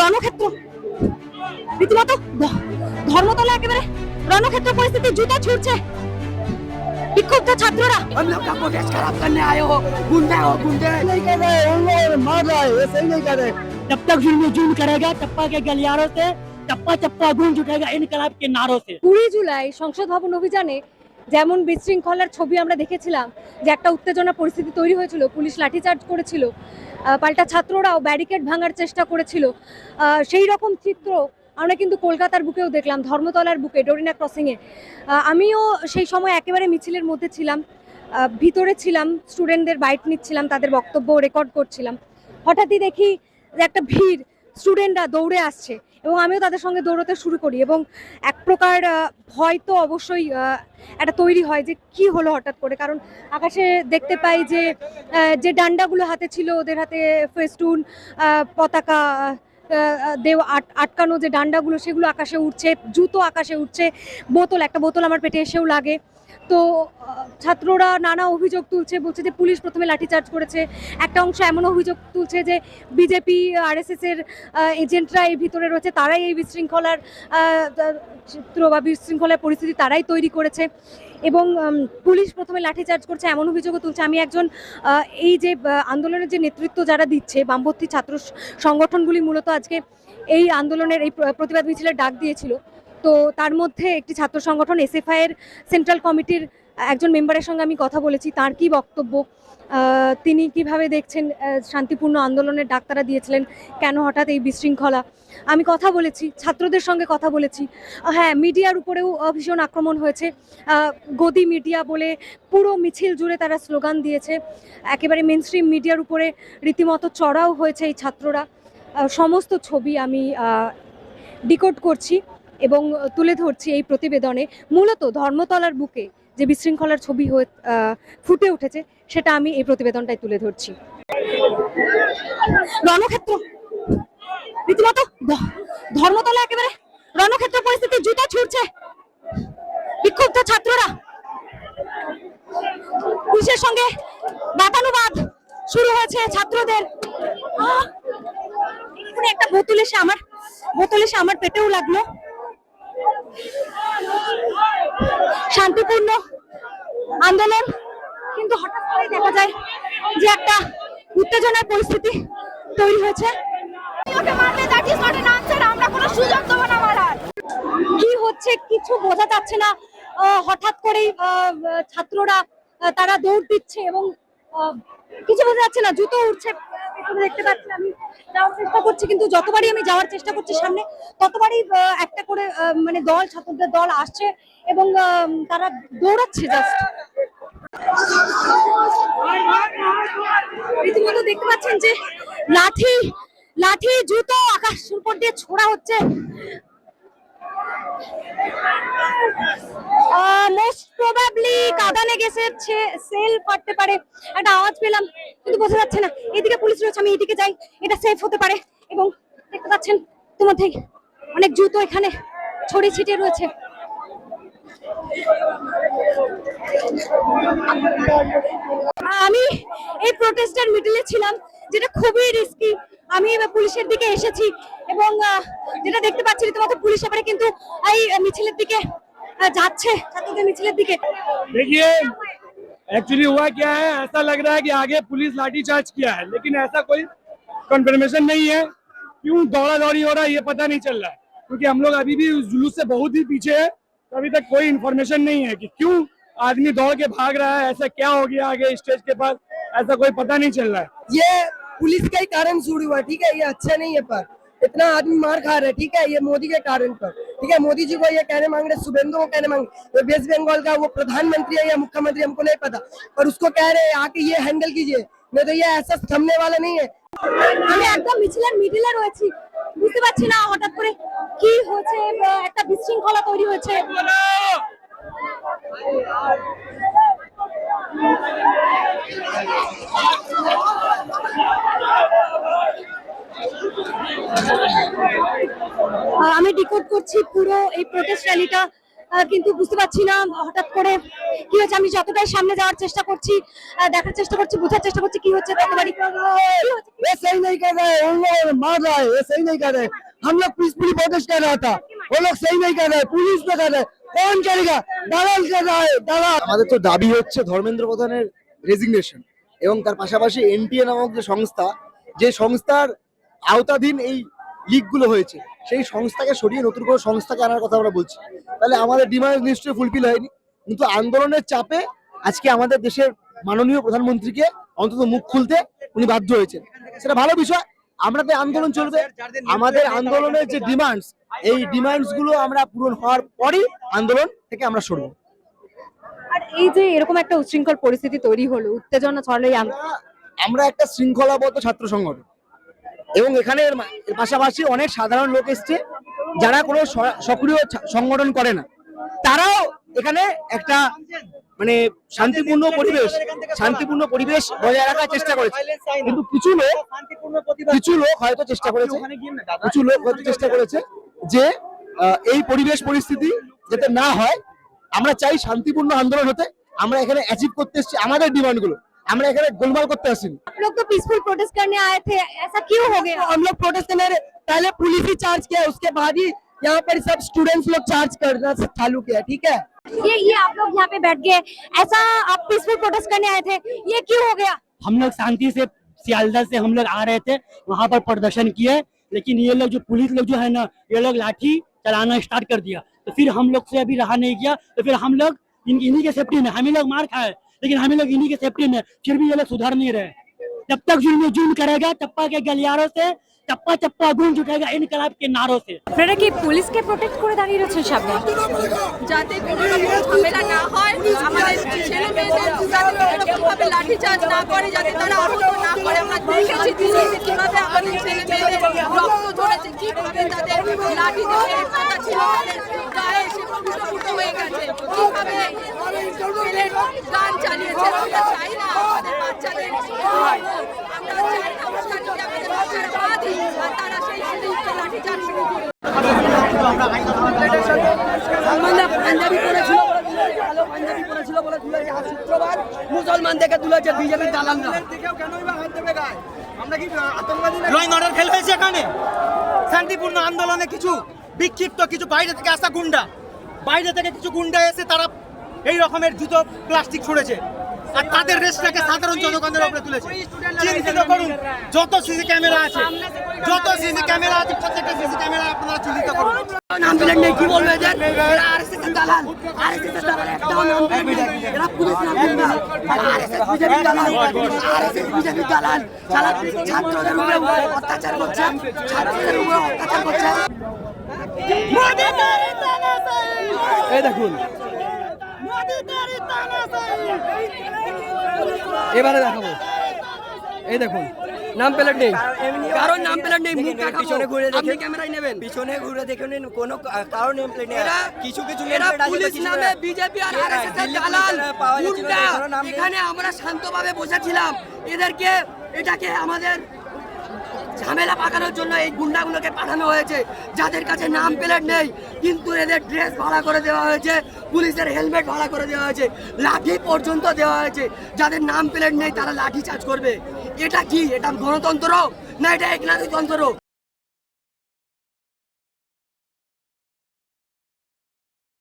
রণক্ষেত্র রীতিমতো ধর্মতলা একেবারে রণক্ষেত্র পরিস্থিতি, জুতো ছুটছে বিক্ষুব্ধ ছাত্ররা। हम लोग का प्रोटेस्ट खराब करने आए हो गुंडे नहीं कर रहे, हम लोग मार रहा है, ऐसे ही नहीं कर रहे। जब तक जुल्म करेगा टप्पा के गलियारों से चप्पा चप्पा गूंज उठेगा इनकलाब के नारों से। 20 জুলাই সংসদ ভবন অভিযানে যেমন বিশৃঙ্খলার ছবি আমরা দেখেছিলাম, যে একটা উত্তেজনা পরিস্থিতি তৈরি হয়েছিল, পুলিশ লাঠিচার্জ করেছিল, পাল্টা ছাত্ররাও ব্যারিকেড ভাঙার চেষ্টা করেছিল, সেই রকম চিত্র আমরা কিন্তু কলকাতার বুকেও দেখলাম, ধর্মতলার বুকে ডোরিনা ক্রসিংয়ে। আমিও সেই সময় একেবারে মিছিলের মধ্যে ছিলাম, ভিতরে ছিলাম, স্টুডেন্টদের বাইট নিচ্ছিলাম, তাদের বক্তব্য রেকর্ড করছিলাম। হঠাৎই দেখি যে একটা ভিড়, স্টুডেন্টরা দৌড়ে আসছে এবং আমিও তাদের সঙ্গে দৌড়তে শুরু করি এবং এক প্রকার ভয় তো অবশ্যই একটা তৈরি হয় যে কি হলো হঠাৎ করে। কারণ আকাশে দেখতে পাই যে যে ডান্ডাগুলো হাতে ছিল, ওদের হাতে ফেস্টুন, পতাকা, আটকানো যে ডান্ডাগুলো সেগুলো আকাশে উঠছে, জুতো আকাশে উঠছে, একটা বোতল আমার পেটে এসেও লাগে। তো ছাত্ররা নানা অভিযোগ তুলছে, বলছে যে পুলিশ প্রথমে লাঠিচার্জ করেছে। একটা অংশ এমন অভিযোগ তুলছে যে বিজেপি RSS এর এজেন্টরা এই ভিতরে রয়েছে, তারাই এই বিশৃঙ্খলার চিত্র বা বিশৃঙ্খলার পরিস্থিতি তারাই তৈরি করেছে এবং পুলিশ প্রথমে লাঠিচার্জ করছে এমন অভিযোগও তুলছে। আমি একজন এই যে আন্দোলনের যে নেতৃত্ব যারা দিচ্ছে, বামপন্থী ছাত্র সংগঠনগুলি মূলত আজকে এই আন্দোলনের এই প্রতিবাদ মিছিলের ডাক দিয়েছিল। তো তার মধ্যে একটি ছাত্র সংগঠন SFI এর সেন্ট্রাল কমিটির একজন মেম্বারের সঙ্গে আমি কথা বলেছি। তার কি বক্তব্য, তিনি কিভাবে দেখছেন শান্তিপূর্ণ আন্দোলনের ডাক তারা দিয়েছিলেন, কেন হঠাৎ এই বিশৃঙ্খলা, আমি কথা বলেছি, ছাত্রদের সঙ্গে কথা বলেছি। হ্যাঁ, মিডিয়ার উপরেও ভীষণ আক্রমণ হয়েছে, গদি মিডিয়া বলে পুরো মিছিল জুড়ে তারা স্লোগান দিয়েছে, একেবারে মেনস্ট্রিম মিডিয়ার উপরে রীতিমতো চড়াও হয়েছে এই ছাত্ররা। সমস্ত ছবি আমি ডিকোড করছি এবং তুলে ধরছি এই প্রতিবেদনে। মূলত ধর্মতলার বুকে যে বিশৃঙ্খলার ছবি ফুটে উঠেছে সেটা আমি এই প্রতিবেদনটাই তুলে ধরছি। রণক্ষেত্র রীতিমতো ধর্মতলা একেবারে রণক্ষেত্র পরিস্থিতি, জুতো ছুটছে বিক্ষুব্ধ ছাত্ররা। পুলিশের সঙ্গে বাদানুবাদ শুরু হয়েছে ছাত্রদের। একটা বোতল এসে আমার পেটেও লাগলো। শান্তিপূর্ণ আন্দোলন, কিন্তু হঠাৎ করে দেখা যায় যে একটা উত্তেজনার পরিস্থিতি তৈরি হয়েছে। কি হচ্ছে কিছু বোঝা যাচ্ছে না, হঠাৎ করেই ছাত্ররা তারা দৌড় দিচ্ছে এবং কিছু বোঝা যাচ্ছে না, জুতো উঠছে, দেখতে পাচ্ছি। আমি যাওয়ার চেষ্টা করছি, কিন্তু যতবারই আমি যাওয়ার চেষ্টা করছি সামনে, ততবারই একটা করে মানে ছাত্রদের দল আসছে এবং তারা দৌড়াচ্ছে জাস্ট। রীতিমতো দেখতে পাচ্ছেন যে লাঠি জুতো আকাশের উপর দিয়ে ছোড়া হচ্ছে। মোস্ট প্রবাবলি কাঁদানে গেছে, সেল ফাটতে পারে, একটা আওয়াজ পেলাম, কিন্তু বোঝা যাচ্ছে না। এদিকে পুলিশ রয়েছে, আমি এদিকে যাই, এটা সেফ হতে পারে। এবং দেখতে পাচ্ছেন ইতিমধ্যেই অনেক জুতো এখানে ছড়িয়ে ছিটিয়ে রয়েছে। আমি এই প্রোটেস্টের মিডলে ছিলাম, যেটা খুবই রিস্কি। আমি পুলিশের দিকে এসেছি এবং যেটা দেখতে পাচ্ছি রীতিমতো পুলিশ এবারে কিন্তু এই মিছিলের দিকে যাচ্ছে, ছাত্রদের মিছিলের দিকে। देखिए एक्चुअली हुआ क्या है, ऐसा लग रहा है कि आगे पुलिस लाठीचार्ज किया है, लेकिन ऐसा कोई कंफर्मेशन नहीं है। क्यों दौड़ा दौड़ी हो रहा है ये पता नहीं चल रहा है, क्योंकि हम लोग अभी भी उस जुलूस से बहुत ही पीछे है। अभी तक कोई इन्फॉर्मेशन नहीं है कि क्यों आदमी दौड़ के भाग रहा है, ऐसा क्या हो गया आगे स्टेज के पास, ऐसा कोई पता नहीं चल रहा है। ये पुलिस का ही कारण शुरू हुआ, ठीक है, ये अच्छा नहीं है। पर इतना आदमी मार खा रहे, ठीक है, ये मोदी के कारण पर, ठीक है। मोदी जी को ये कहने मांग रहे, शुभेंदु को कहने मांग रहे, वेस्ट बंगाल का वो प्रधानमंत्री है या मुख्यमंत्री हमको नहीं पता, पर उसको कह रहे आके ये हैंडल कीजिए, नहीं तो ये ऐसा थमने वाला नहीं है। আমি একদম মিছিলের মিডলে রয়েছি, বুঝতে পারছি না হঠাৎ করে কি হচ্ছে, একটা বিশৃঙ্খলা তৈরি হয়েছে। আমি ডিকোড করছি পুরো এই প্রোটেস্ট র্যালিটা, কিন্তু বুঝতে পারছি না হঠাৎ করে কি হয়েছে। আমি যতটাই সামনে যাওয়ার চেষ্টা করছি, দেখার চেষ্টা করছি, বোঝার চেষ্টা করছি কি হচ্ছে, ততবারই কি হচ্ছে? ये सही नहीं कर रहे, उन लोग मार रहा है, ये सही नहीं कर रहे। हम लोग पीसफुली प्रोटेस्ट कर रहा था, वो लोग सही नहीं कर रहे, पुलिस पे कर रहे, कौन करेगा? दलाल कर रहा है, दलाल। আমাদের তো দাবি হচ্ছে ধর্মেন্দ্র প্রধানের রেজিগনেশন এবং তার পাশাপাশি এনটিএ নামক যে সংস্থা, যে সংস্থার আওতাধীন এই লিগগুলো হয়েছে, সেই সংস্থাকে সরিয়ে নতুন করে সংস্থাকে আনার কথা আমরা বলছি। তাহলে আমাদের ডিমান্ড নিশ্চয়ই ফুলফিল হয়নি, কিন্তু আন্দোলনের চাপে আজকে আমাদের দেশের মাননীয় প্রধানমন্ত্রীকে অন্তত মুখ খুলতে উনি বাধ্য হয়েছেন, সেটা ভালো বিষয়। আমাদের আন্দোলন চলবে, আমাদের আন্দোলনের যে ডিমান্ডস, এই ডিমান্ডস গুলো আমরা পূরণ হওয়ার পরই আন্দোলন থেকে আমরা সরবো। আর এই যে এরকম একটা উচ্ছৃঙ্খল পরিস্থিতি তৈরি হলো, উত্তেজনা ছড়ালো এই আমরা একটা শৃঙ্খলাবদ্ধ ছাত্র সংগঠন এবং এখানে এর পাশাপাশি অনেক সাধারণ লোক এসছে যারা কোনো সক্রিয় সংগঠন করে না, তারাও এখানে একটা মানে শান্তিপূর্ণ পরিবেশ বজায় রাখার চেষ্টা করেছে। কিন্তু কিছু লোক হয়তো চেষ্টা করেছে যে এই পরিবেশ পরিস্থিতি যাতে না হয়। আমরা চাই শান্তিপূর্ণ আন্দোলন হতে, আমরা এখানে অ্যাচিভ করতে এসেছি আমাদের ডিমান্ড গুলো, আমরা এখানে গোলমাল করতে আসিনি। आप लोग तो पीसफुल प्रोटेस्ट करने आए थे, ऐसा क्यों हो गया? हम लोग प्रोटेस्ट करने पहले पुलिस ही चार्ज किया, उसके बाद ही यहाँ पर सब स्टूडेंट्स लोग चार्ज करना चालू किया, ठीक है। ये आप लोग यहाँ पे बैठ गए, ऐसा आप पीसफुल प्रोटेस्ट करने आए थे, ये क्यों हो गया? हम लोग शांति से सियालदह से हम लोग आ रहे थे, वहां पर प्रदर्शन किए, लेकिन ये लोग जो पुलिस लोग जो है ना, ये लोग लाठी चलाना स्टार्ट कर दिया। तो फिर हम लोग से अभी रहा नहीं गया, तो फिर हम लोग इन्हीं के सेफ्टी में, हम ही लोग मार खाए, लेकिन हम लोग इन्हीं के सेफ्टी में, फिर भी ये लोग सुधर नहीं रहे। जब तक जुल्म करेगा, टप्पा के गलियारों से टप्पा टप्पा गूंज उठेगा इनकलाब के नारों से। আপনারা কি পুলিশকে প্রোটেক্ট করে দাঁড়িয়ে রয়েছেন সামনে? যাতে কোনো রকম ঝামেলা না হয়, আমাদের ছেলে মেয়েদের যাতে কোনো রকম ভাবে লাঠিচার্জ না করে, যাতে তারা আহত না করে। আমরা দেখেছি দিল্লিতে কিভাবে আমাদের ছেলে মেয়েদের রক্ত ঝরেছে, কিভাবে তাদের লাঠি দিয়ে কথা ছিল তাদের গায়ে এসে ফুটো হয়ে গেছে, কিভাবে ছেলের গান চালিয়েছে। আমরা চাই না আমাদের বাচ্চাদের আমরা চাই না আমরা যদি আমাদের বাচ্চারা বাঁধি আর তারা সেই লাঠিচার্জ শুরু করে। মুসলমান থেকে তুলেছে বিজেপির দালালরা। ল অ্যান্ড অর্ডার ফেল হয়েছে এখানে। শান্তিপূর্ণ আন্দোলনে কিছু বিক্ষিপ্ত, কিছু বাইরে থেকে আসা গুন্ডা, এসে তারা এই রকমের জুতো প্লাস্টিক ছুঁড়েছে আর তাদের রেস্টটাকে সাধারণ জনগণের উপরে তুলেছে। চিন্তিত করুন, যত সিসি ক্যামেরা আছে প্রত্যেকটা সিসি ক্যামেরা আপনারা চিন্তিত করুন। নাম প্লেট নেই, কি বলবে এদের? এরা আরএসএস দালাল, আরএসএস দালাল, একটাও নাম প্লেট নেই। এরা পুলিশ নাম প্লেট না, আরএসএস বিজেপি দালাল, আরএসএস বিজেপি দালাল। সারা ছাত্রদের উপরে অত্যাচার করছে, এই দেখুন, এবারে দেখাবো। এই দেখুন, নাম প্লেট নেই, কারণ নাম প্লেট নেই। মুখ দেখাবো, পিছনে ঘুরে দেখে ক্যামেরায় নেবেন, পিছনে ঘুরে দেখে নিন, কোনো কারণ নেম প্লেট নেই। কিছু এরা পুলিশ নামে বিজেপি আর আরএসএস এর দালাল গুন্ডা। এখানে আমরা শান্তভাবে বসেছিলাম, এটাকে আমাদের ঝামেলা পাকানোর জন্য এই গুন্ডাগুলোকে পাঠানো হয়েছে, যাদের কাছে নাম প্লেট নেই। কিন্তু এদের ড্রেস ভাড়া করে দেওয়া হয়েছে, পুলিশের হেলমেট ভাড়া করে দেওয়া হয়েছে, লাঠি পর্যন্ত দেওয়া হয়েছে। যাদের নাম প্লেট নেই তারা লাঠি চার্জ করবে। এটা কি? এটা গণতন্ত্র না এটা একনায়কতন্ত্র?